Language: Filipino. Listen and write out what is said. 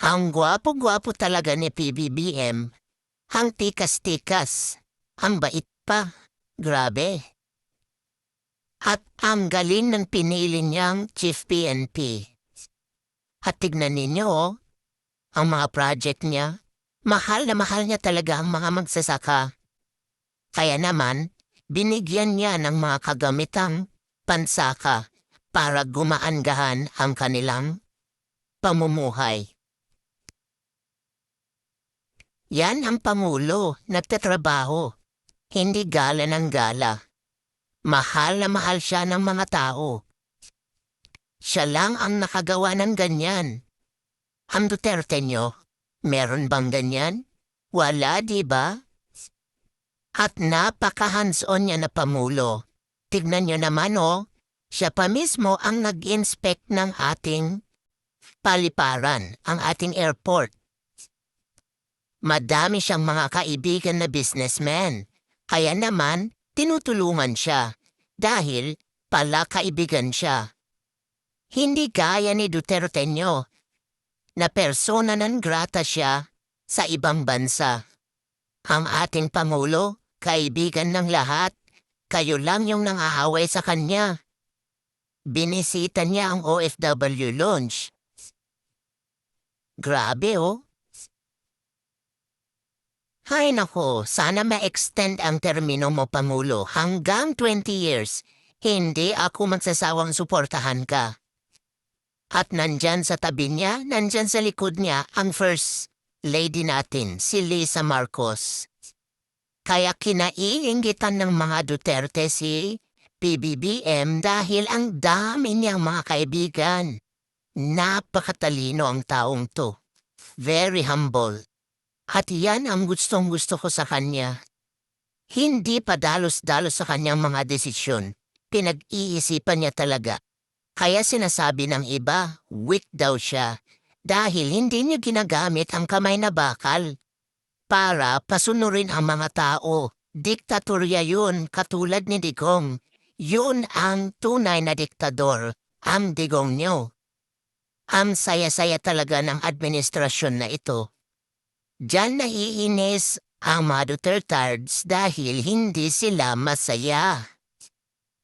Ang gwapo-gwapo talaga ni PBBM. Ang tikas-tikas. Ang bait pa. Grabe. At ang galing ng pinili niyang Chief PNP. At tignan ninyo, ang mga project niya. Mahal na mahal niya talaga ang mga magsasaka. Kaya naman, binigyan niya ng mga kagamitang pansaka para gumaangahan ang kanilang pamumuhay. Yan ang Pangulo, nagtatrabaho, hindi gala ng gala. Mahal na mahal siya ng mga tao. Siya lang ang nakagawa ng ganyan. Ang Duterte nyo, meron bang ganyan? Wala, di ba? At napaka-hands-on niya na Pangulo. Tignan nyo naman siya pa mismo ang nag-inspect ng ating paliparan, ang ating airport. Madami siyang mga kaibigan na businessman. Kaya naman, tinutulungan siya dahil pala kaibigan siya. Hindi gaya ni Duterte nyo na persona non grata siya sa ibang bansa. Ang ating Pangulo, kaibigan ng lahat, kayo lang yung nangahaway sa kanya. Binisita niya ang OFW lounge. Grabe Hay nako, sana ma-extend ang termino mo, Pangulo, hanggang 20 years. Hindi ako magsasawang suportahan ka. At nandyan sa tabi niya, nandyan sa likod niya, ang First Lady natin, si Lisa Marcos. Kaya kinaiinggitan ng mga Duterte si PBBM dahil ang dami niyang mga kaibigan. Napakatalino ang taong to. Very humble. At yan ang gustong-gusto ko sa kanya. Hindi pa dalos-dalos sa kanyang mga desisyon. Pinag-iisipan niya talaga. Kaya sinasabi ng iba, weak daw siya. Dahil hindi niya ginagamit ang kamay na bakal. Para pasunurin ang mga tao. Diktatorya yun, katulad ni Digong. Yun ang tunay na diktador, ang Digong niyo. Ang saya-saya talaga ng administrasyon na ito. Diyan naiinis ang mga Dutertards dahil hindi sila masaya.